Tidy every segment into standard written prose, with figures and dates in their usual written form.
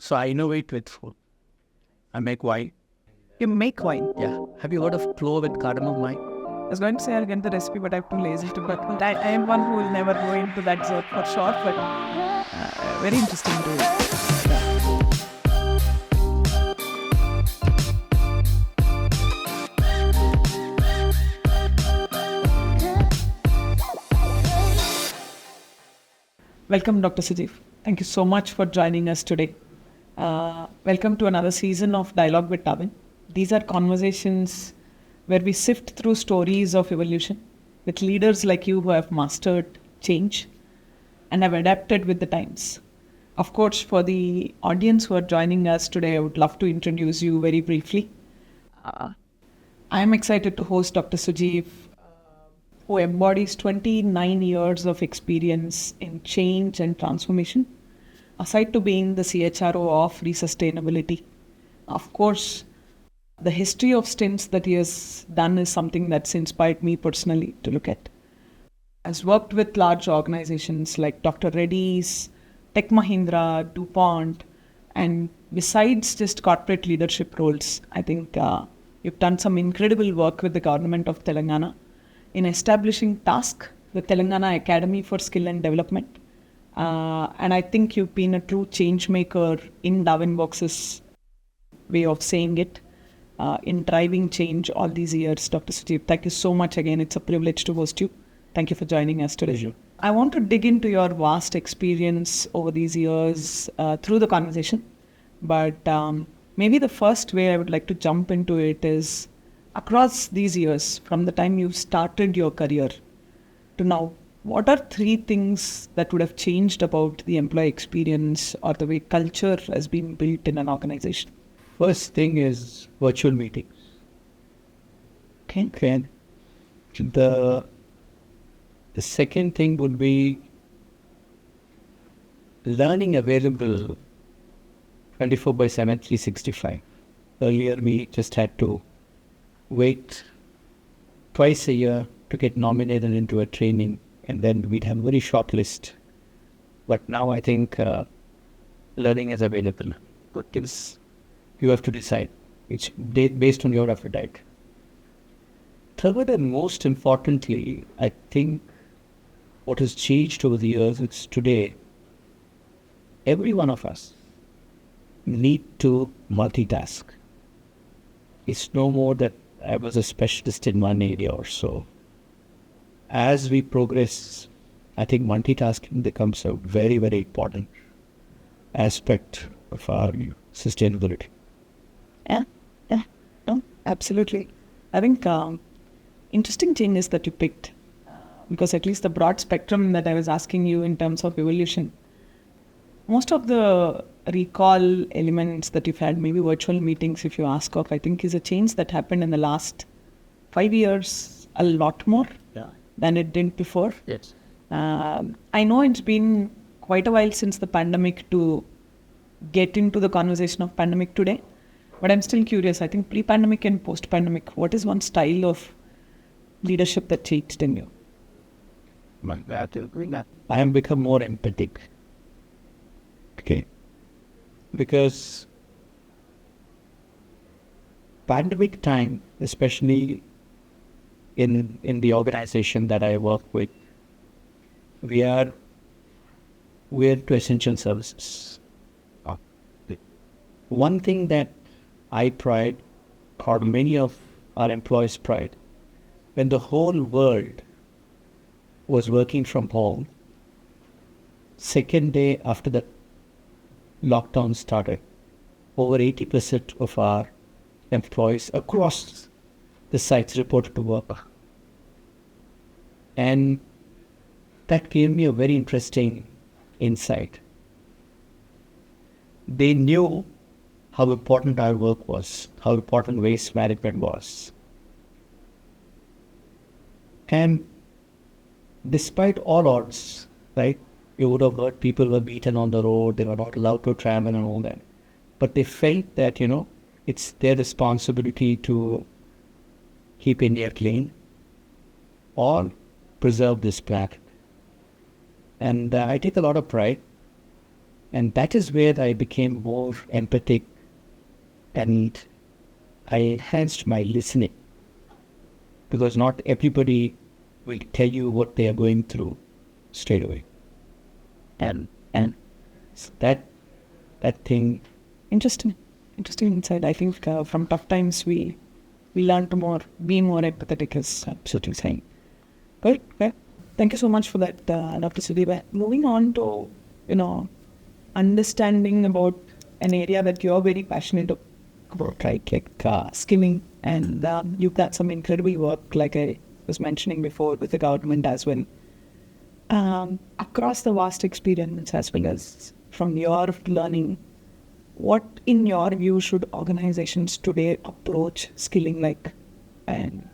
So I innovate with food. I make wine. You make wine. Yeah. Have you heard of clove with cardamom wine? I was going to say I'll get the recipe, but I'm too lazy to. But I am one who will never go into that zone for sure. But very interesting to. Welcome, Dr. Sujiv. Thank you so much for joining us today. Welcome to another season of Dialogue with Darwin. These are conversations where we sift through stories of evolution with leaders like you who have mastered change and have adapted with the times. Of course, for the audience who are joining us today, I would love to introduce you very briefly. I am excited to host Dr. Sujiv, who embodies 29 years of experience in change and transformation, aside to being the CHRO of Resustainability. Of course, the history of stints that he has done is something that's inspired me personally to look at. Has worked with large organizations like Dr. Reddy's, Tech Mahindra, Dupont, and besides just corporate leadership roles, I think you've done some incredible work with the government of Telangana in establishing TASK, the Telangana Academy for Skill and Development. And I think you've been a true change maker in Darwinbox's way of saying it, in driving change all these years. Dr. Sujiv, thank you so much again. It's a privilege to host you. Thank you for joining us today. Pleasure. I want to dig into your vast experience over these years through the conversation. But maybe the first way I would like to jump into it is, across these years, from the time you started your career to now, what are 3 things that would have changed about the employee experience or the way culture has been built in an organization? First thing is virtual meetings. Okay. The second thing would be learning available 24/7, 365. Earlier, we just had to wait twice a year to get nominated into a training, and then we'd have a very short list. But now I think learning is available. But you have to decide. It's based on your appetite. Third and most importantly, I think what has changed over the years is today, every one of us need to multitask. It's no more that I was a specialist in one area or so. As we progress, I think multitasking becomes a very, very important aspect of our sustainability. Yeah, no, absolutely. I think interesting changes that you picked, because at least the broad spectrum that I was asking you in terms of evolution, most of the recall elements that you've had, maybe virtual meetings if you ask of, I think is a change that happened in the last 5 years a lot more than it did before. Yes. I know it's been quite a while since the pandemic to get into the conversation of pandemic today, but I'm still curious. I think pre-pandemic and post-pandemic, what is one style of leadership that changed in you? I have become more empathic. Okay. Because pandemic time, especially in the organization that I work with, we are to essential services. One thing that I pride, or many of our employees pride, when the whole world was working from home, second day after the lockdown started, over 80% of our employees across the sites reported to work. And that gave me a very interesting insight. They knew how important our work was, how important waste management was. And despite all odds, right, you would have heard people were beaten on the road, they were not allowed to travel and all that. But they felt that, it's their responsibility to keep India clean or preserve this planet. And I take a lot of pride And that is where I became more empathic and I enhanced my listening, because not everybody will tell you what they are going through straight away. And that thing. Interesting insight. I think from tough times we learn to be more empathetic, as absolutely saying. Good. Okay. Thank you so much for that, Dr. Sujiv. Moving on to understanding about an area that you're very passionate about, right? Like skilling, and you've done some incredible work, like I was mentioning before, with the government as well. Across the vast experience as well as from your learning, what in your view should organizations today approach skilling like? And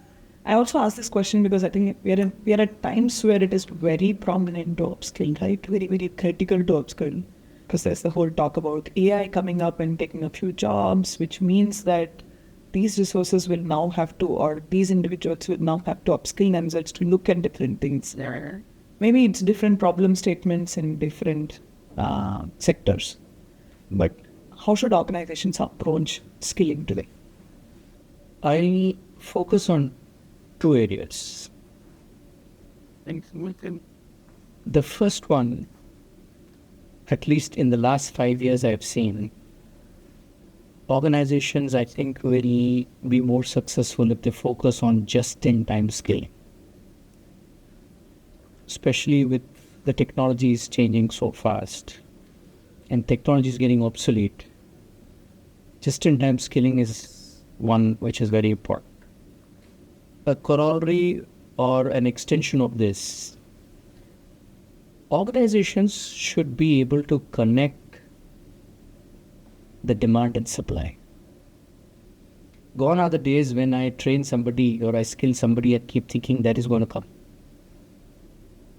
I also ask this question because I think we are at times where it is very prominent to upskill, right? Very, very critical to upskill, because there's the whole talk about AI coming up and taking a few jobs, which means that these resources will now have to, or these individuals will now have to upskill themselves to look at different things. Maybe it's different problem statements in different sectors, but how should organizations approach skilling today? I focus on two areas. The first one, at least in the last 5 years I've seen, organizations I think will be more successful if they focus on just-in-time skilling. Especially with the technologies changing so fast and technology is getting obsolete. Just-in-time skilling is one which is very important. A corollary or an extension of this, organizations should be able to connect the demand and supply. Gone are the days when I train somebody or I skill somebody and keep thinking that is going to come.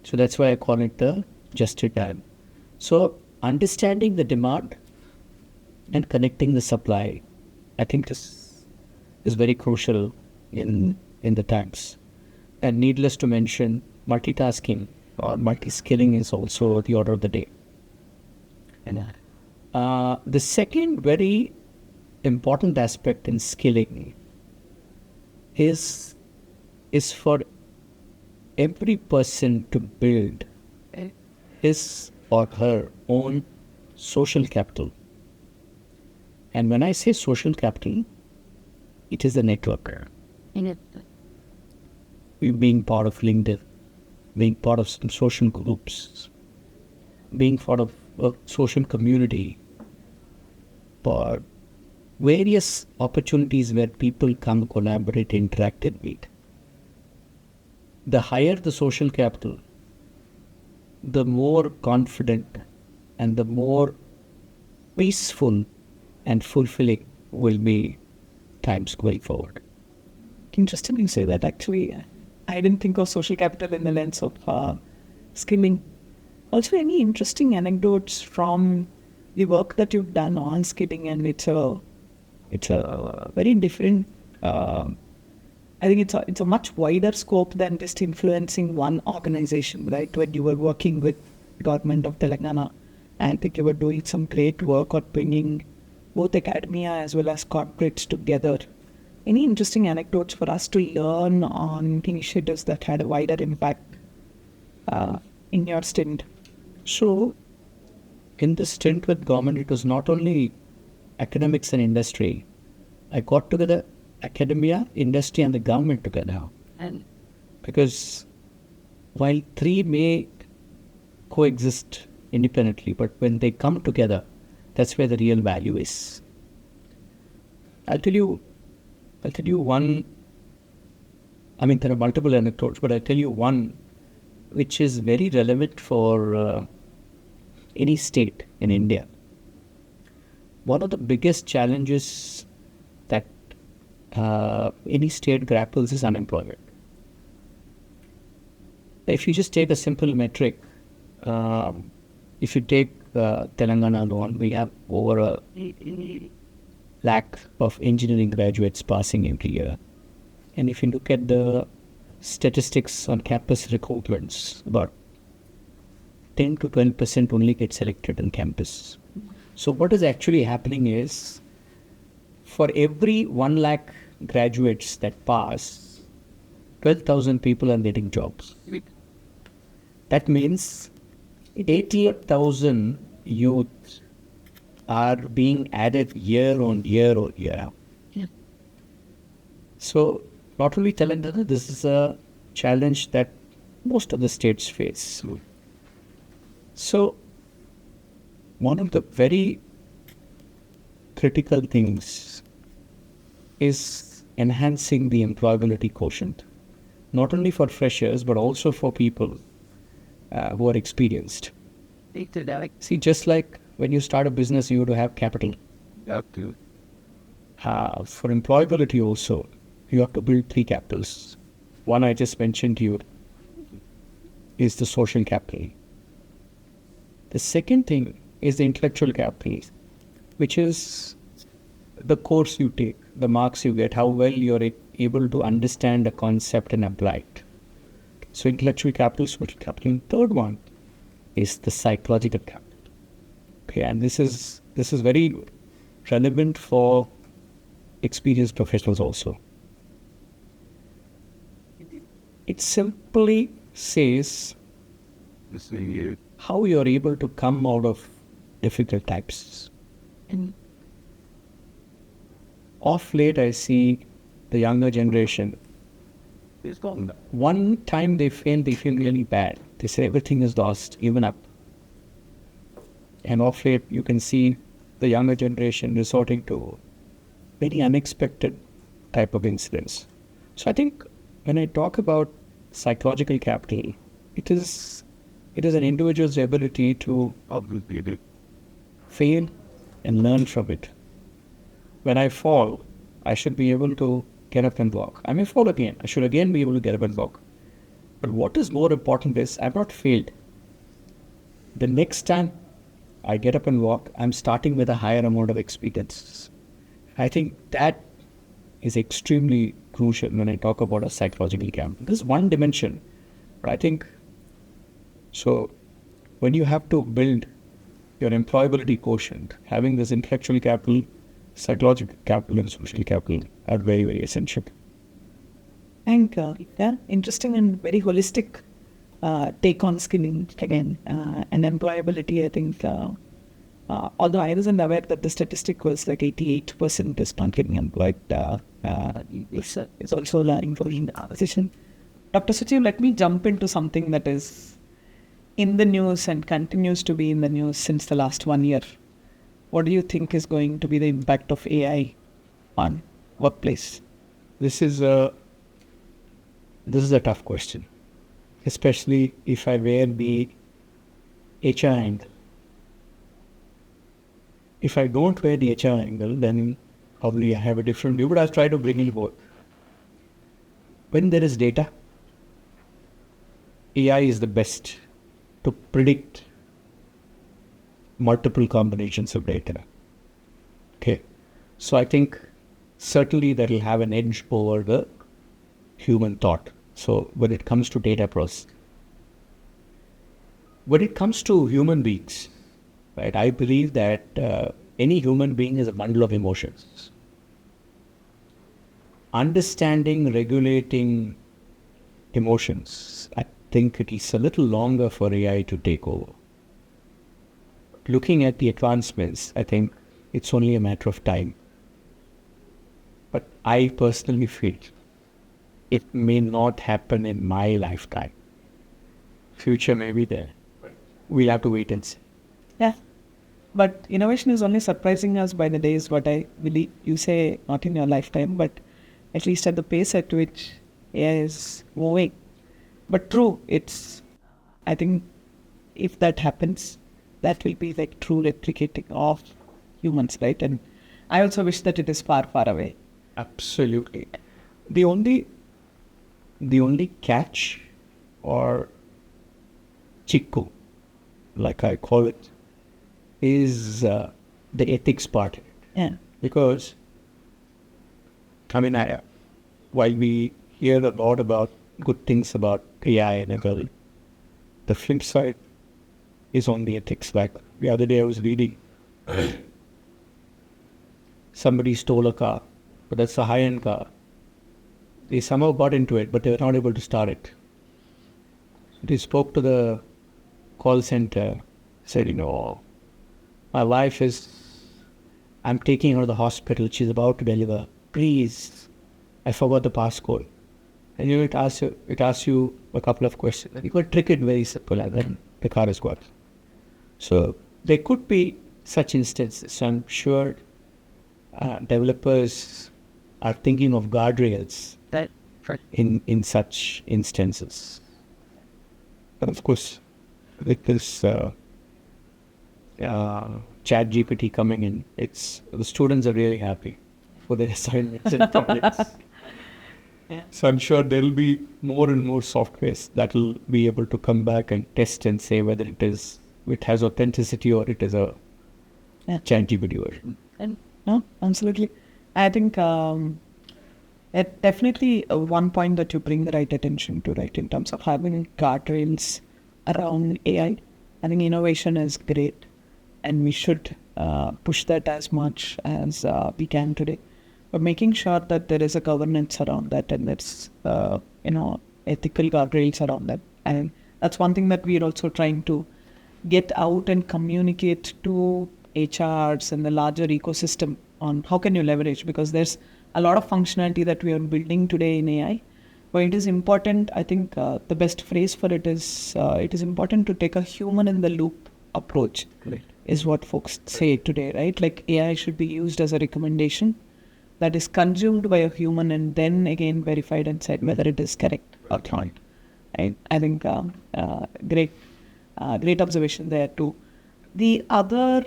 So that's why I call it the just-in-time. So understanding the demand and connecting the supply, I think this is very crucial in the times. And needless to mention, multitasking or multi-skilling is also the order of the day. And the second very important aspect in skilling is for every person to build his or her own social capital. And when I say social capital, it is a network. Being part of LinkedIn, being part of some social groups, being part of a social community, for various opportunities where people come, collaborate, interact, and meet. The higher the social capital, the more confident and the more peaceful and fulfilling will be times going forward. Interesting you say that. Actually, I didn't think of social capital in the lens of skilling. Also, any interesting anecdotes from the work that you've done on skilling? And it's a very different. I think it's a much wider scope than just influencing one organization, right? When you were working with government of Telangana, I think you were doing some great work on bringing both academia as well as corporates together. Any interesting anecdotes for us to learn on initiatives that had a wider impact in your stint? So, in the stint with government, it was not only academics and industry. I got together academia, industry, and the government together. And because while three may coexist independently, but when they come together, that's where the real value is. I'll tell you one. I mean, there are multiple anecdotes, but I'll tell you one which is very relevant for any state in India. One of the biggest challenges that any state grapples is unemployment. If you just take a simple metric, if you take Telangana alone, we have over a lakh of engineering graduates passing every year. And if you look at the statistics on campus recruitments, about 10 to 12% only get selected on campus. So what is actually happening is, for every 1 lakh graduates that pass, 12,000 people are getting jobs. That means 88,000 youth are being added year on year on year. Yeah. So not only Telangana, this is a challenge that most of the states face. So one of the very critical things is enhancing the employability quotient, not only for freshers, but also for people who are experienced. See, just like when you start a business, you have to have capital. For employability also, you have to build 3 capitals. One I just mentioned to you is the social capital. The second thing is the intellectual capital, which is the course you take, the marks you get, how well you're able to understand a concept and apply it. So intellectual capital, social capital. And third one is the psychological capital. Okay, and this is very relevant for experienced professionals also. It simply says how you're able to come out of difficult times. And of late, I see the younger generation, one time they fail, they feel really bad. They say everything is lost, even up. And of late, you can see the younger generation resorting to very unexpected type of incidents. So I think when I talk about psychological capital, it is an individual's ability to fail and learn from it. When I fall, I should be able to get up and walk. I may fall again. I should again be able to get up and walk. But what is more important is I've not failed. The next time I get up and walk, I'm starting with a higher amount of experience. I think that is extremely crucial when I talk about a psychological capital. This is one dimension, but I think so. When you have to build your employability quotient, having this intellectual capital, psychological capital, and social capital are very, very essential. And interesting and very holistic take on skilling again and employability. I think, although I wasn't aware that the statistic was like 88% is not getting employed, it's also learning for the position. Dr. Sujiv, let me jump into something that is in the news and continues to be in the news since the last 1 year. What do you think is going to be the impact of AI on workplace? This is a tough question, especially if I wear the HR angle. If I don't wear the HR angle, then probably I have a different view, but I'll try to bring in both. When there is data, AI is the best to predict multiple combinations of data. Okay, so I think certainly that will have an edge over the human thought. So when it comes to data processing, when it comes to human beings, right, I believe that any human being is a bundle of emotions. Understanding, regulating emotions, I think it is a little longer for AI to take over. Looking at the advancements, I think it's only a matter of time. But I personally feel it may not happen in my lifetime. Future may be there. We'll have to wait and see. Yeah. But innovation is only surprising us by the day is what I believe. You say not in your lifetime, but at least at the pace at which AI is moving. But true, I think if that happens, that will be like true replicating of humans, right? And I also wish that it is far, far away. Absolutely. The only catch or chico, like I call it, is the ethics part. Yeah. Because, while we hear a lot about good things about AI and ML, the flip side is on the ethics. Like the other day I was reading, somebody stole a car, but that's a high-end car. They somehow got into it, but they were not able to start it. They spoke to the call center, said, my wife I'm taking her to the hospital, she's about to deliver. Please, I forgot the passcode. And it asks you a couple of questions. And you could trick it very simple, and then the car is gone. So there could be such instances. I'm sure developers are thinking of guardrails in such instances. And of course, with this chat GPT coming in, the students are really happy for their assignments and projects. Yeah. So I'm sure there will be more and more softwares that will be able to come back and test and say whether it has authenticity or it is a chat GPT version. And no, absolutely. I think definitely one point that you bring the right attention to, right, in terms of having guardrails around AI. I think innovation is great, and we should push that as much as we can today. But making sure that there is a governance around that, and there's ethical guardrails around that. And that's one thing that we are also trying to get out and communicate to HRs and the larger ecosystem on how can you leverage, because there's a lot of functionality that we are building today in AI. But it is important, I think the best phrase for it is important to take a human in the loop approach, Right. is what folks say today, right? Like AI should be used as a recommendation that is consumed by a human and then again verified and said whether it is correct or not. I think great observation there too. The other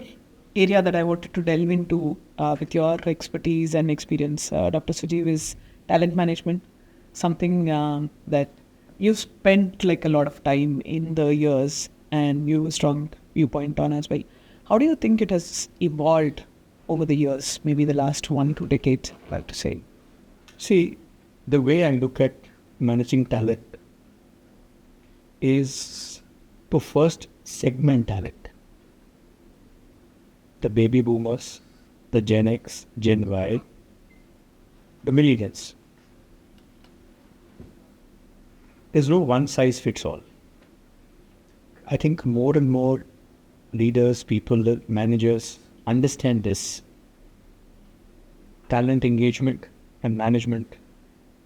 area that I wanted to delve into with your expertise and experience, Dr. Sujiv, is talent management, something that you've spent like a lot of time in the years and you have a strong viewpoint on as well. How do you think it has evolved over the years, maybe the last 1-2 decades, I'd like to say? See, the way I look at managing talent is to first segment talent. The baby boomers, the Gen X, Gen Y, the millennials. There's no one size fits all. I think more and more leaders, people, managers understand this. Talent engagement and management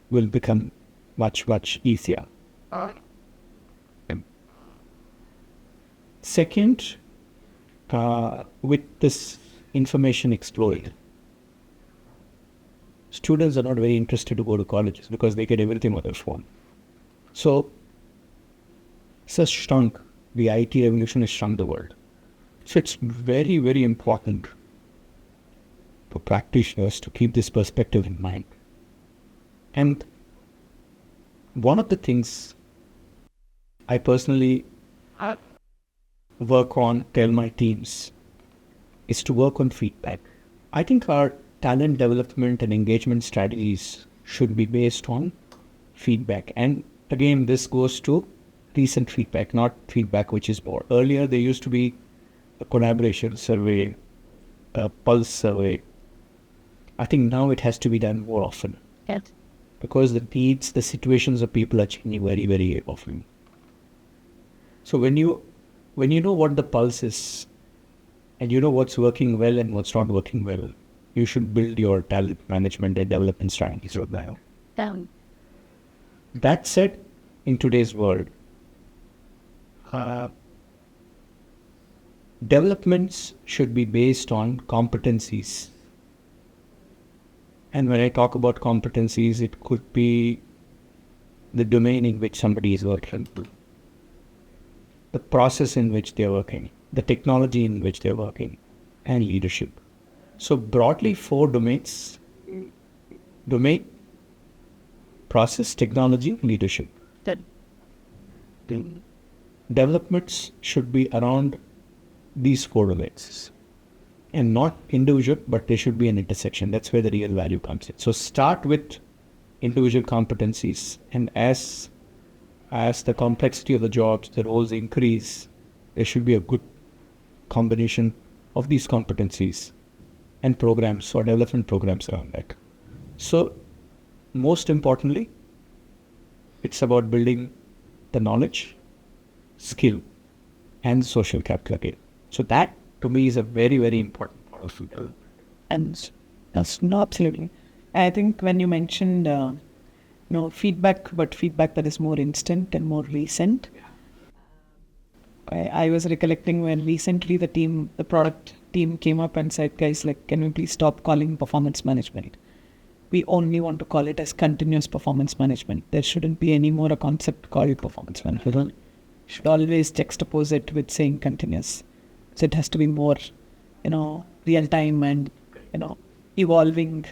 will become much, much easier. Second, with this information exploding, students are not very interested to go to colleges because they get everything on their phone. So, it's just shrunk. The IT revolution has shrunk the world. So it's very, very important for practitioners to keep this perspective in mind. And one of the things I personally work on, tell my teams, is to work on feedback. I think our talent development and engagement strategies should be based on feedback. And again, this goes to recent feedback, not feedback which is more. Earlier, there used to be a collaboration survey, a pulse survey. I think now it has to be done more often. Yes. Because the needs, the situations of people are changing very, very often. So when you know what the pulse is, and you know what's working well and what's not working well, you should build your talent management and development strategies right now. Down. That said, in today's world, developments should be based on competencies. And when I talk about competencies, it could be the domain in which somebody is working, the process in which they're working, the technology in which they're working, and leadership. So broadly, 4 domains: domain, process, technology, leadership. Developments should be around these 4 domains, and not individual, but there should be an intersection. That's where the real value comes in. So start with individual competencies, and as the complexity of the jobs, the roles increase, there should be a good combination of these competencies and programs or development programs around that. So, most importantly, it's about building the knowledge, skill, and social capital again. So that, to me, is a very, very important part of it. And that's no, absolutely. I think when you mentioned, feedback, but feedback that is more instant and more recent. I was recollecting when recently the product team came up and said, guys, like, can we please stop calling performance management? We only want to call it as continuous performance management. There shouldn't be any more a concept called performance management. Should always juxtapose it with saying continuous. So it has to be more, real time and, evolving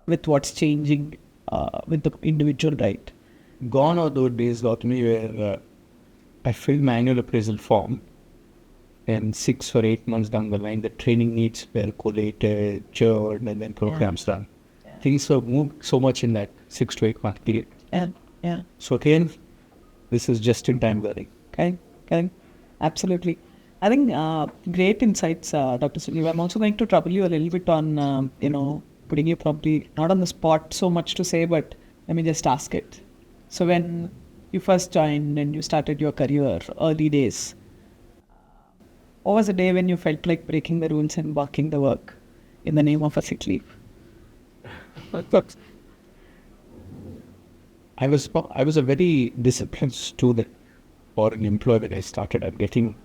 with what's changing with the individual, right? Gone are those days, Gautami, where I filled my annual appraisal form, and 6 or 8 months down the line, the training needs were collated, churned, and then programs done. Yeah. Things have moved so much in that 6 to 8 month period. Yeah. So again, this is just in time learning. Okay. Absolutely. I think great insights, Dr. Sujiv. I'm also going to trouble you a little bit on, putting you probably not on the spot so much to say, but let me just ask it. So when you first joined and you started your career, early days, what was a day when you felt like breaking the rules and walking the work in the name of a sick leave? I was a very disciplined student or an employee when I started. I'm getting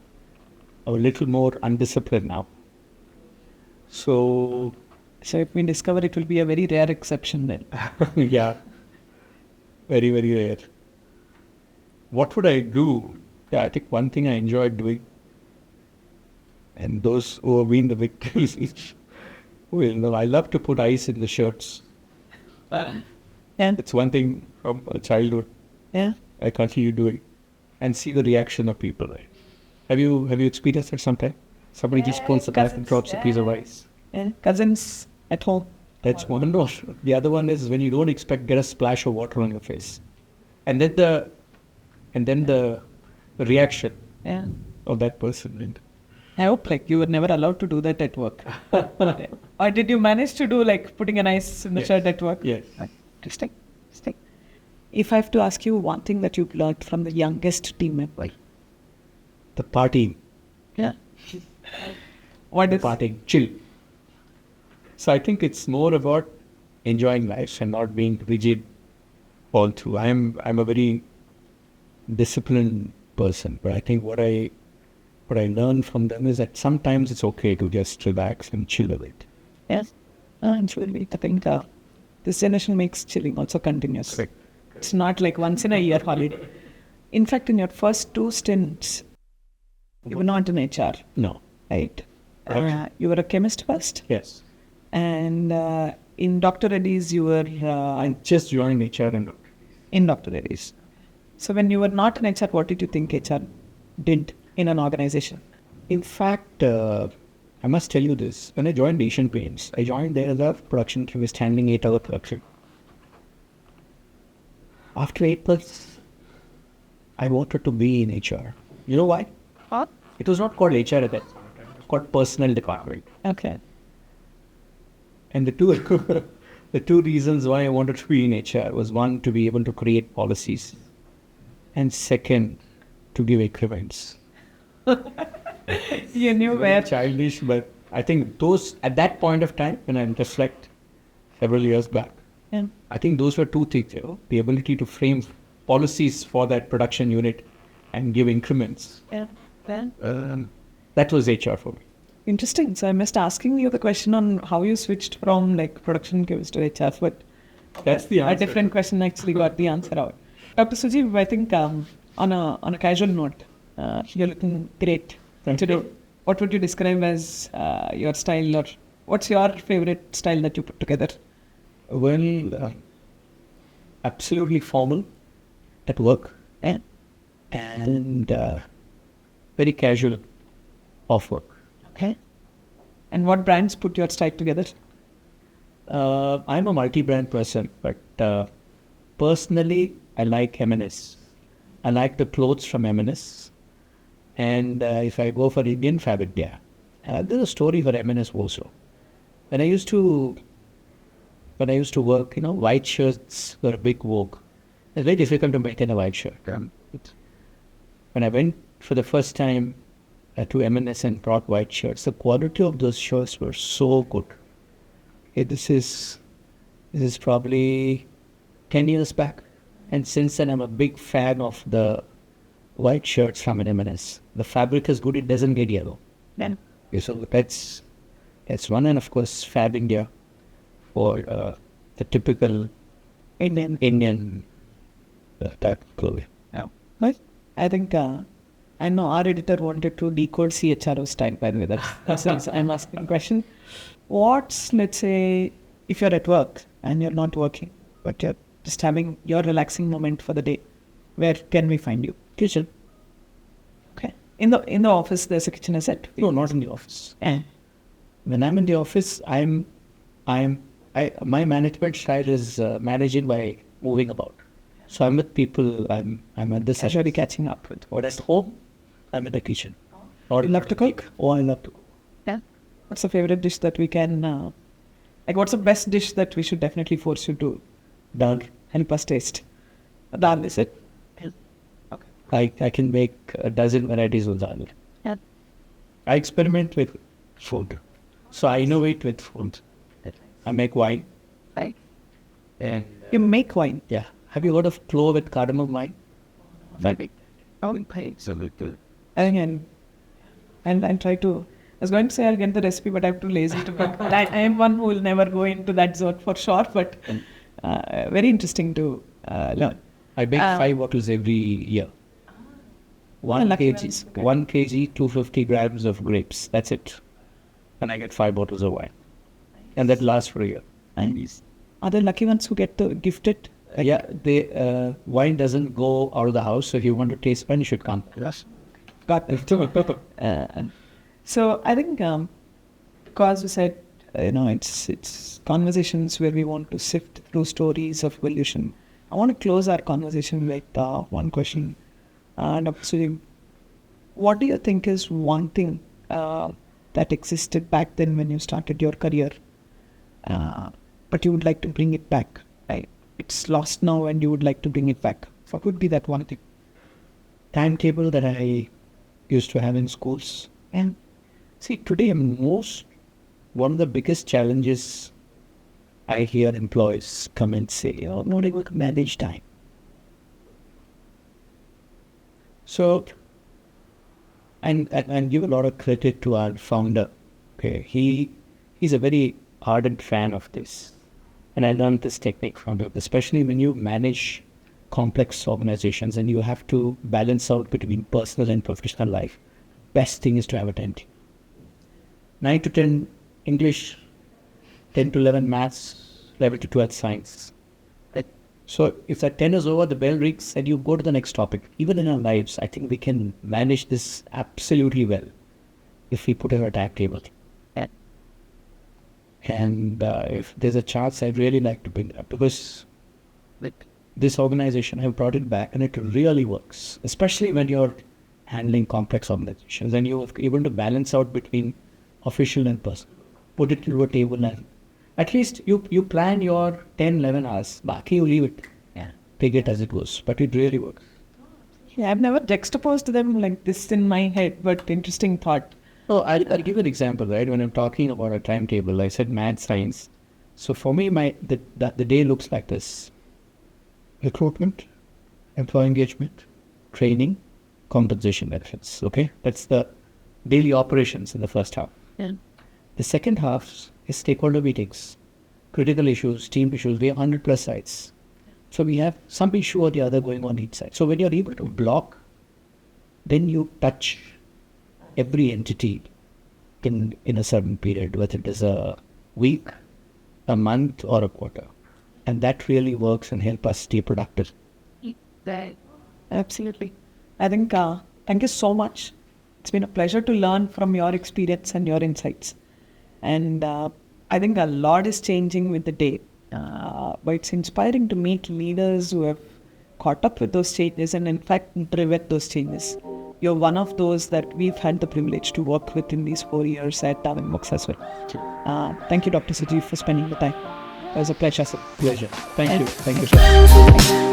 a little more undisciplined now. So if we discover, it will be a very rare exception then. Yeah, very, very rare. What would I do? Yeah, I think one thing I enjoyed doing, and those who have been the victims will know, I love to put ice in the shirts. Yeah. It's one thing from childhood. Yeah. I continue doing, and see the reaction of people. Right? Have you experienced it sometime? Somebody just pulls the back and drops a piece of ice. Yeah. Cousins at home. That's one. No, the other one is when you don't expect, get a splash of water on your face, and then the reaction of that person. And I hope you were never allowed to do that at work. Or did you manage to do putting an ice in the shirt at work? Yes. Interesting. If I have to ask you one thing that you've learned from the youngest team member. The party. Yeah. What is partying? Chill. So I think it's more about enjoying life and not being rigid all through. I'm a very disciplined person, but I think what I learned from them is that sometimes it's okay to just relax and chill a bit. Yes, absolutely. I think this generation makes chilling also continuous. Correct. It's not like once in a year holiday. In fact, in your first 2 stints, you were not in HR. No. Right. You were a chemist first. Yes. And in Dr. Reddy's, you were... I just joined HR in Dr. Reddy's. So when you were not in HR, what did you think HR did in an organization? In fact, I must tell you this. When I joined Asian Paints, I joined there as a production chemist handling 8-hour production. After 8 months, I wanted to be in HR. You know why? What? It was not called HR at that time. It was called personnel department. Okay. And the two reasons why I wanted to be in HR was, one, to be able to create policies, and second, to give increments. You knew where. Childish, but I think those, at that point of time, when I reflect several years back, I think those were 2 things, the ability to frame policies for that production unit and give increments. That was HR for me. Interesting. So I missed asking you the question on how you switched from production chemist to HR, but that's the answer. A different question actually got the answer out. Dr. Sujiv, I think on a casual note, you're looking great. What would you describe as your style, or what's your favorite style that you put together? Well, absolutely formal at work and very casual off work. Okay. And what brands put your style together? I'm a multi-brand person, but personally, I like M&S. I like the clothes from M&S. And if I go for Indian fabric, there's a story for M&S also. When I used to work, white shirts were a big vogue. It's very difficult to maintain a white shirt. When I went for the first time to M&S and brought white shirts, the quality of those shirts were so good. This is probably 10 years back. And since then, I'm a big fan of the white shirts from an M&S. The fabric is good, it doesn't get yellow. Then, So that's one. And of course, Fab India for the typical Indian type of clothing. yeah. But I think I know our editor wanted to decode CHRO style, by the way. That's the reason I'm asking the question. What's, let's say, if you're at work and you're not working, but you're just having your relaxing moment for the day, where can we find you? Kitchen. Okay. In the office, there's a kitchen, is it? No, not in the office. Yeah. When I'm in the office, my management style is managing by moving about. So I'm with people. I'm at the session. Actually catching up with. Or at home, I'm in the kitchen. You love to cook? Oh, I love to cook. Yeah. What's the favorite dish that we can, what's the best dish that we should definitely force you to Dal. help us taste? Dal, is it? Okay. I can make a dozen varieties of dal. Yeah. I experiment with food. So I innovate with food. I make wine. Right. And You make wine? yeah. Have you heard of clove with cardamom wine? Very. And try to. I was going to say I'll get the recipe, but I'm too lazy to. But I am one who will never go into that zone for sure. But very interesting to learn. I make 5 bottles every year. 1 lucky kg, ones. Okay. 1 kg, 250 grams of grapes. That's it. And I get 5 bottles of wine. And that lasts for a year. Nice. Are there lucky ones who get gifted? Wine doesn't go out of the house. So if you want to taste wine, you should come. Yes. Got it. So I think because we said, it's conversations where we want to sift through stories of evolution. I want to close our conversation with one question. Dr. Sujiv, what do you think is one thing that existed back then when you started your career, but you would like to bring it back? Right? It's lost now and you would like to bring it back. What would be that one thing? Timetable that I used to have in schools. And see, today one of the biggest challenges I hear employees come and say, I'm not able to manage time. So, and give a lot of credit to our founder. Okay, he's a very ardent fan of this. And I learned this technique from him, especially when you manage complex organizations and you have to balance out between personal and professional life. Best thing is to have a timetable. 9 to 10 English, 10 to 11 maths, 11 to 12 science. So if that 10 is over, the bell rings and you go to the next topic. Even in our lives, I think we can manage this absolutely well if we put in a timetable. And if there's a chance, I'd really like to bring it up because this organization, I've brought it back and it really works, especially when you're handling complex organizations and you're able to balance out between official and personal. Put it to a table and at least you plan your 10, 11 hours. Baki, you leave it. Yeah. Take it as it goes. But it really works. Yeah, I've never juxtaposed them like this in my head, but interesting thought. Oh, I'll give an example, right? When I'm talking about a timetable, I said math, science. So for me, the day looks like this. Recruitment, employee engagement, training, compensation benefits. Okay? That's the daily operations in the first half. Yeah. The second half is stakeholder meetings, critical issues, team issues. We have 100 plus sites. So we have some issue or the other going on each side. So when you're able to block, then you touch every entity in a certain period, whether it is a week, a month, or a quarter. And that really works and help us stay productive. Absolutely. I think, thank you so much. It's been a pleasure to learn from your experience and your insights. And I think a lot is changing with the day. But it's inspiring to meet leaders who have caught up with those changes and in fact driven those changes. you're one of those that we've had the privilege to work with in these 4 years at Darwinbox as well. Thank you, Dr. Sujiv, for spending the time. It was a pleasure, sir. Pleasure. Thank you. And- Thank you, sir.